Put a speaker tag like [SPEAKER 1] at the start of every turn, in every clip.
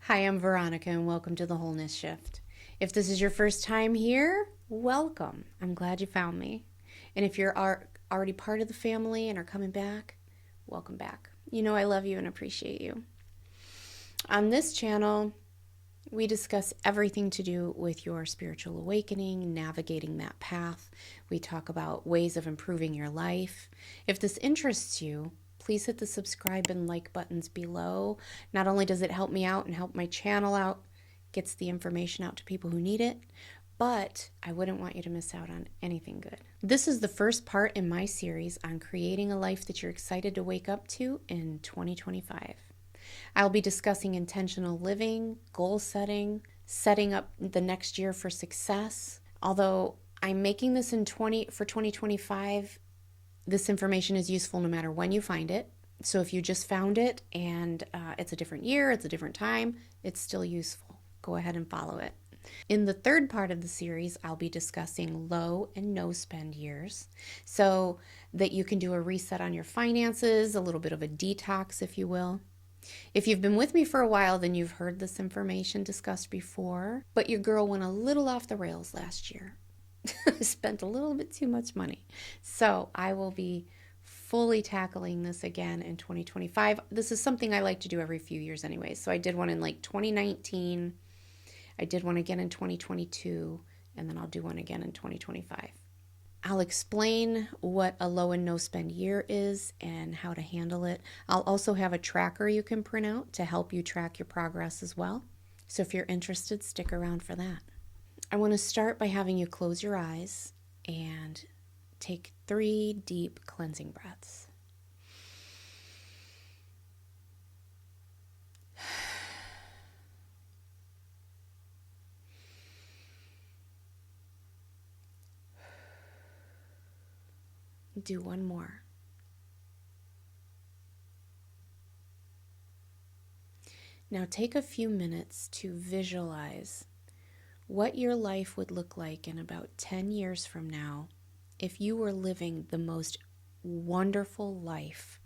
[SPEAKER 1] Hi, I'm Veronica, and welcome to the Wholeness Shift. If this is your first time here, welcome. I'm glad you found me. And if you're already part of the family and are coming back, welcome back. You know I love you and appreciate you. On this channel, we discuss everything to do with your spiritual awakening, navigating that path. We talk about ways of improving your life. If this interests you, please hit the subscribe and like buttons below. Not only does it help me out and help my channel out, gets the information out to people who need it, but I wouldn't want you to miss out on anything good. This is the first part in my series on creating a life that you're excited to wake up to in 2025. I'll be discussing intentional living, goal setting, setting up the next year for success. Although I'm making this for 2025, this information is useful no matter when you find it. So if you just found it and it's a different year, it's a different time, it's still useful. Go ahead and follow it. In the third part of the series, I'll be discussing low and no spend years so that you can do a reset on your finances, a little bit of a detox, if you will. If you've been with me for a while, then you've heard this information discussed before, but your girl went a little off the rails last year. Spent a little bit too much money. So I will be fully tackling this again in 2025. This is something I like to do every few years anyway. So I did one in like 2019. I did one again in 2022, and then I'll do one again in 2025. I'll explain what a low and no spend year is and how to handle it. I'll also have a tracker you can print out to help you track your progress as well. So if you're interested, stick around for that. I want to start by having you close your eyes and take 3 deep cleansing breaths. Do one more. Now take a few minutes to visualize what your life would look like in about 10 years from now if you were living the most wonderful life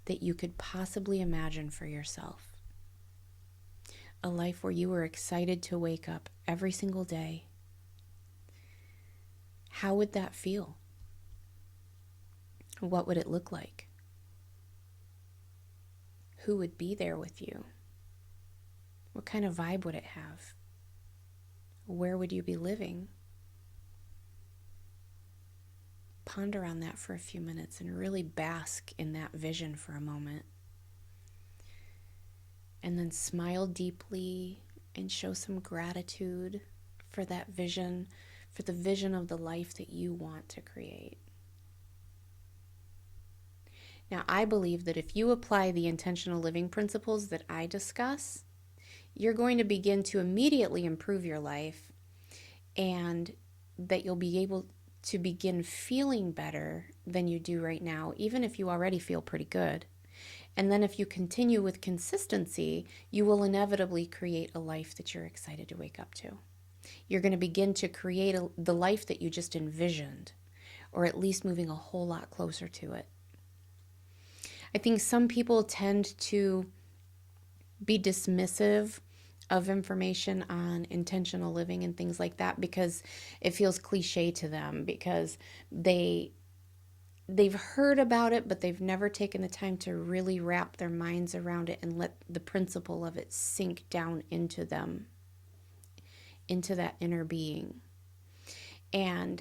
[SPEAKER 1] that you could possibly imagine for yourself. A life where you were excited to wake up every single day. How would that feel? What would it look like? Who would be there with you? What kind of vibe would it have? Where would you be living? Ponder on that for a few minutes and really bask in that vision for a moment. And then smile deeply and show some gratitude for that vision, for the vision of the life that you want to create. Now, I believe that if you apply the intentional living principles that I discuss, you're going to begin to immediately improve your life, and that you'll be able to begin feeling better than you do right now, even if you already feel pretty good. And then if you continue with consistency, you will inevitably create a life that you're excited to wake up to. You're going to begin to create the life that you just envisioned, or at least moving a whole lot closer to it. I think some people tend to be dismissive of information on intentional living and things like that because it feels cliche to them, because they've heard about it, but they've never taken the time to really wrap their minds around it and let the principle of it sink down into them, into that inner being. And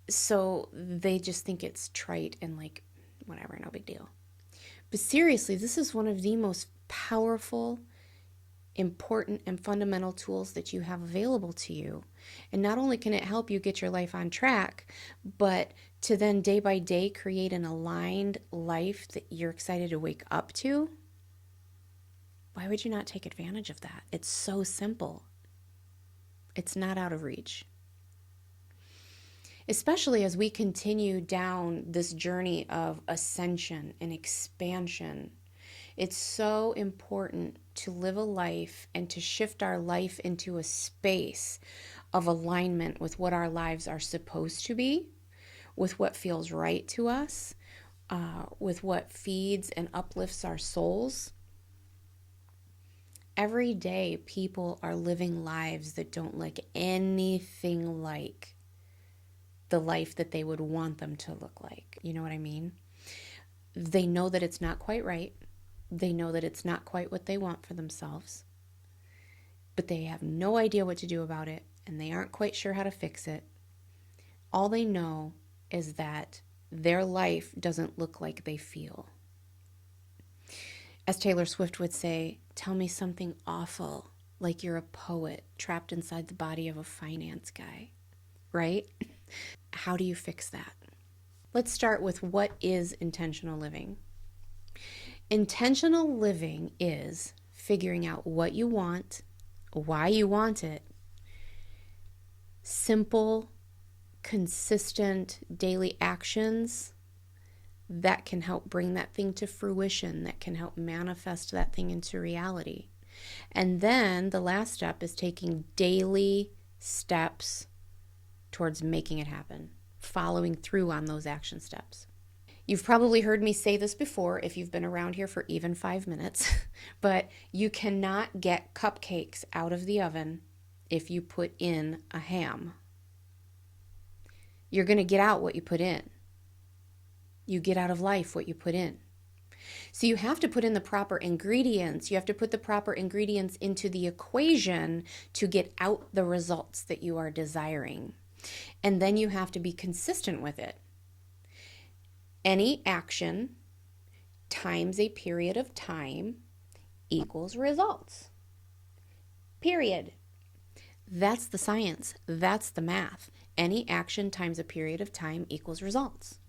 [SPEAKER 1] so they just think it's trite and like, whatever, no big deal. But seriously, this is one of the most powerful, important, and fundamental tools that you have available to you. And not only can it help you get your life on track, but to then day by day create an aligned life that you're excited to wake up to. Why would you not take advantage of that? It's so simple. It's not out of reach. Especially as we continue down this journey of ascension and expansion. It's so important to live a life and to shift our life into a space of alignment with what our lives are supposed to be, with what feels right to us, with what feeds and uplifts our souls. Every day, people are living lives that don't look anything like the life that they would want them to look like. You know what I mean? They know that it's not quite right. They know that it's not quite what they want for themselves, but they have no idea what to do about it, and they aren't quite sure how to fix it. All they know is that their life doesn't look like they feel. As Taylor Swift would say, tell me something awful, like you're a poet trapped inside the body of a finance guy, right? How do you fix that? Let's start with what is intentional living. Intentional living is figuring out what you want, why you want it, simple, consistent daily actions that can help bring that thing to fruition, that can help manifest that thing into reality. And then the last step is taking daily steps towards making it happen, following through on those action steps. You've probably heard me say this before if you've been around here for even 5 minutes, but you cannot get cupcakes out of the oven if you put in a ham. You're going to get out what you put in. You get out of life what you put in. So you have to put in the proper ingredients. You have to put the proper ingredients into the equation to get out the results that you are desiring. And then you have to be consistent with it. Any action times a period of time equals results. Period. That's the science. That's the math. Any action times a period of time equals results.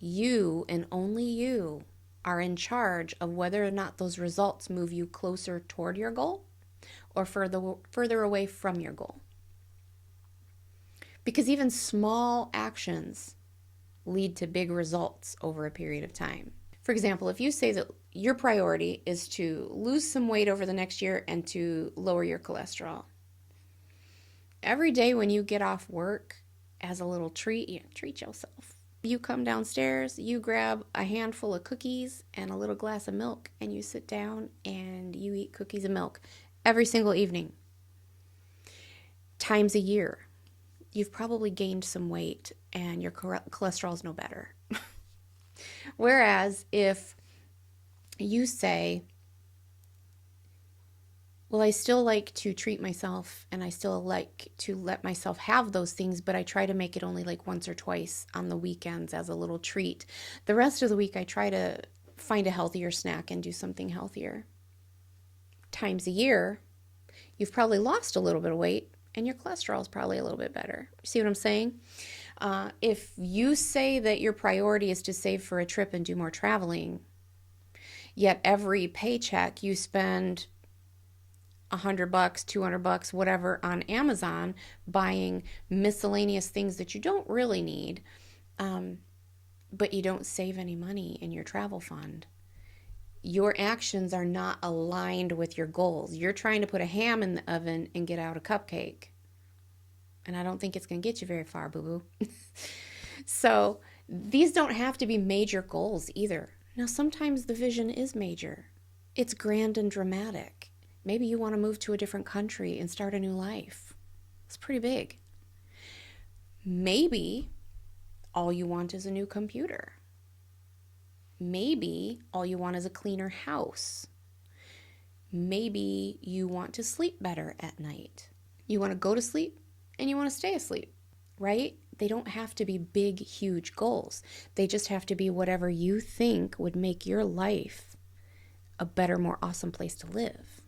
[SPEAKER 1] You and only you are in charge of whether or not those results move you closer toward your goal or further away from your goal. Because even small actions lead to big results over a period of time. For example, if you say that your priority is to lose some weight over the next year and to lower your cholesterol, every day when you get off work, as a little treat, you treat yourself. You come downstairs, you grab a handful of cookies and a little glass of milk, and you sit down and you eat cookies and milk every single evening. Times a year, you've probably gained some weight and your cholesterol is no better. Whereas if you say, well, I still like to treat myself and I still like to let myself have those things, but I try to make it only like once or twice on the weekends as a little treat. The rest of the week, I try to find a healthier snack and do something healthier. Times a year, you've probably lost a little bit of weight and your cholesterol is probably a little bit better. See what I'm saying? If you say that your priority is to save for a trip and do more traveling, yet every paycheck you spend $100, $200, whatever on Amazon buying miscellaneous things that you don't really need, but you don't save any money in your travel fund. Your actions are not aligned with your goals. You're trying to put a ham in the oven and get out a cupcake. And I don't think it's going to get you very far, boo-boo. So these don't have to be major goals either. Now, sometimes the vision is major. It's grand and dramatic. Maybe you want to move to a different country and start a new life. It's pretty big. Maybe all you want is a new computer. Maybe all you want is a cleaner house. Maybe you want to sleep better at night. You want to go to sleep and you want to stay asleep, right? They don't have to be big, huge goals. They just have to be whatever you think would make your life a better, more awesome place to live.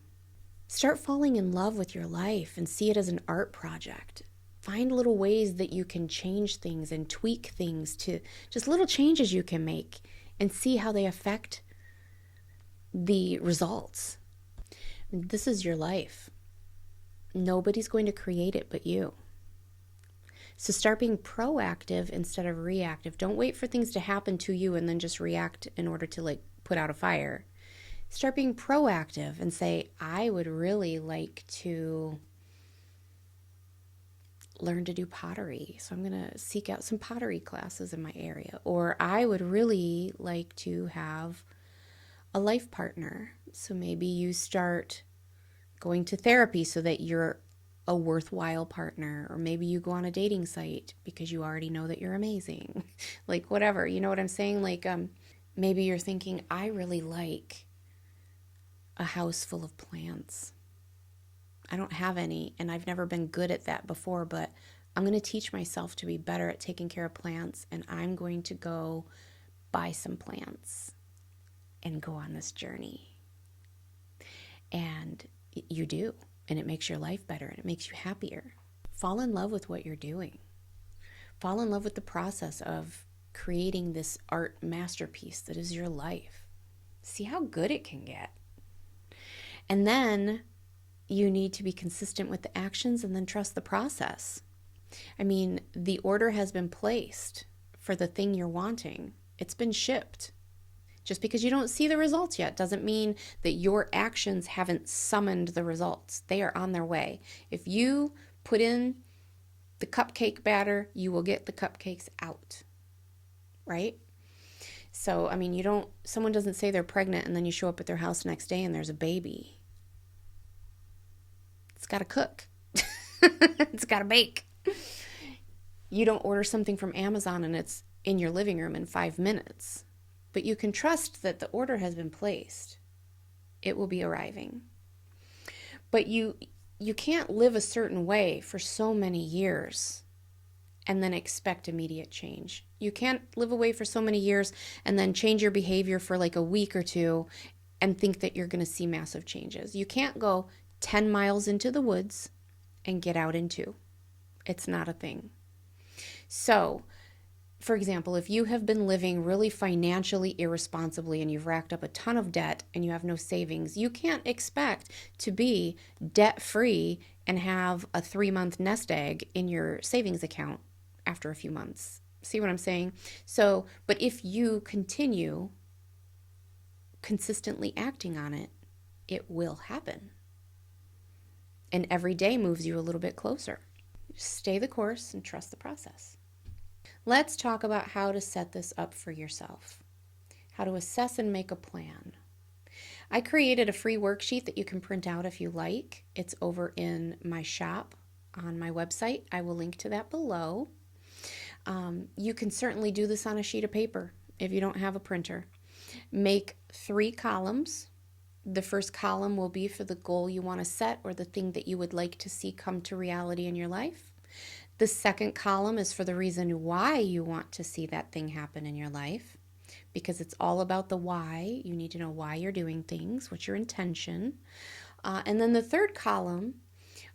[SPEAKER 1] Start falling in love with your life and see it as an art project. Find little ways that you can change things and tweak things to just little changes you can make and see how they affect the results. This is your life. Nobody's going to create it but you. So start being proactive instead of reactive. Don't wait for things to happen to you and then just react in order to put out a fire. Start being proactive and say, I would really like to learn to do pottery. So I'm going to seek out some pottery classes in my area. Or I would really like to have a life partner. So maybe you start going to therapy so that you're a worthwhile partner, or maybe you go on a dating site because you already know that you're amazing. Like whatever, you know what I'm saying? Like maybe you're thinking, I really like a house full of plants. I don't have any, and I've never been good at that before, but I'm going to teach myself to be better at taking care of plants, and I'm going to go buy some plants and go on this journey. And you do, and it makes your life better, and it makes you happier. Fall in love with what you're doing. Fall in love with the process of creating this art masterpiece that is your life. See how good it can get. And then you need to be consistent with the actions and then trust the process. I mean, the order has been placed for the thing you're wanting. It's been shipped. Just because you don't see the results yet doesn't mean that your actions haven't summoned the results. They are on their way. If you put in the cupcake batter, you will get the cupcakes out, right? So, I mean, someone doesn't say they're pregnant and then you show up at their house next day and there's a baby. It's got to cook. It's got to bake. You don't order something from Amazon and it's in your living room in 5 minutes. But you can trust that the order has been placed. It will be arriving. But you can't live a certain way for so many years and then expect immediate change. You can't live away for so many years and then change your behavior for like a week or two and think that you're going to see massive changes. You can't go 10 miles into the woods and get out in 2. It's not a thing. So, for example, if you have been living really financially irresponsibly and you've racked up a ton of debt and you have no savings, you can't expect to be debt-free and have a 3-month nest egg in your savings account after a few months. See what I'm saying? So, but if you continue consistently acting on it, it will happen. And every day moves you a little bit closer. Stay the course and trust the process. Let's talk about how to set this up for yourself, how to assess and make a plan. I created a free worksheet that you can print out if you like. It's over in my shop on my website. I will link to that below. You can certainly do this on a sheet of paper if you don't have a printer. Make 3 columns. The first column will be for the goal you want to set or the thing that you would like to see come to reality in your life. The second column is for the reason why you want to see that thing happen in your life, because it's all about the why. You need to know why you're doing things, what's your intention. And then the third column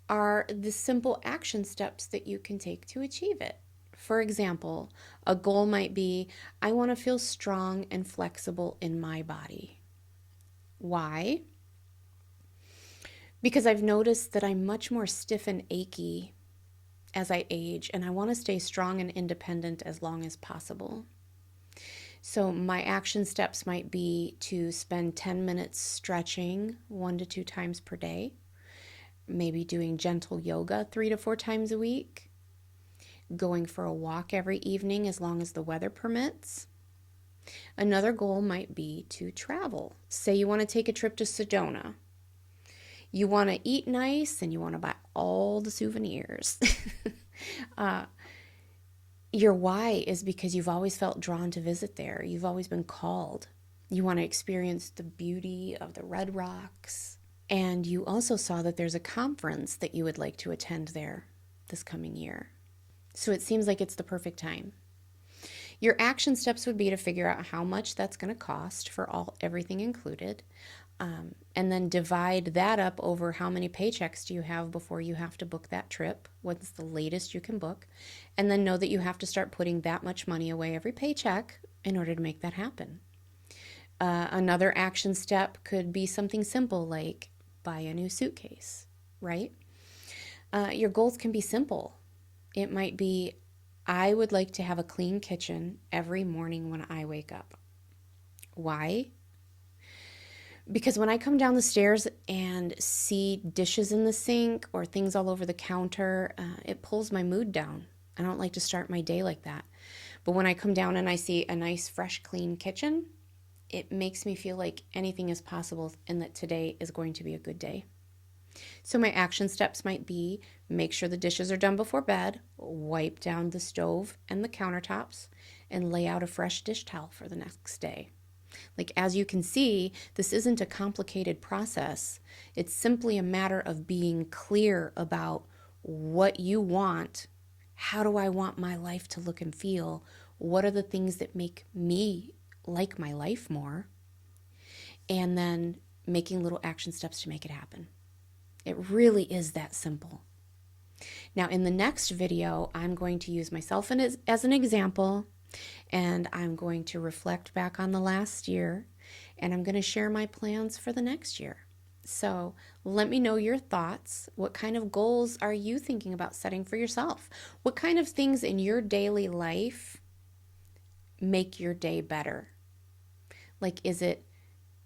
[SPEAKER 1] are the simple action steps that you can take to achieve it. For example, a goal might be, I want to feel strong and flexible in my body. Why? Because I've noticed that I'm much more stiff and achy as I age, and I want to stay strong and independent as long as possible. So my action steps might be to spend 10 minutes stretching 1 to 2 times per day, maybe doing gentle yoga 3 to 4 times a week, going for a walk every evening as long as the weather permits. Another goal might be to travel. Say you want to take a trip to Sedona. You want to eat nice and you want to buy all the souvenirs. Your why is because you've always felt drawn to visit there. You've always been called. You want to experience the beauty of the red rocks. And you also saw that there's a conference that you would like to attend there this coming year. So it seems like it's the perfect time. Your action steps would be to figure out how much that's going to cost for everything included. And then divide that up over how many paychecks do you have before you have to book that trip. What's the latest you can book? And then know that you have to start putting that much money away every paycheck in order to make that happen. Another action step could be something simple like buy a new suitcase, right? Your goals can be simple. It might be, I would like to have a clean kitchen every morning when I wake up. Why? Because when I come down the stairs and see dishes in the sink or things all over the counter, it pulls my mood down. I don't like to start my day like that. But when I come down and I see a nice, fresh, clean kitchen, it makes me feel like anything is possible and that today is going to be a good day. So my action steps might be make sure the dishes are done before bed, wipe down the stove and the countertops, and lay out a fresh dish towel for the next day. Like, as you can see, this isn't a complicated process. It's simply a matter of being clear about what you want. How do I want my life to look and feel? What are the things that make me like my life more? And then making little action steps to make it happen. It really is that simple. Now, in the next video, I'm going to use myself as an example, and I'm going to reflect back on the last year, and I'm going to share my plans for the next year. So let me know your thoughts. What kind of goals are you thinking about setting for yourself? What kind of things in your daily life make your day better? Like, is it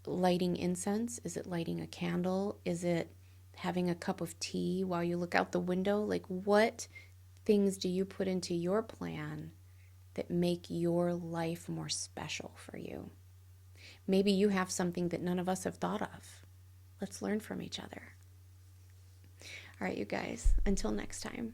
[SPEAKER 1] lighting incense? Is it lighting a candle? Is it having a cup of tea while you look out the window? Like, what things do you put into your plan that make your life more special for you? Maybe you have something that none of us have thought of. Let's learn from each other. All right, you guys, until next time.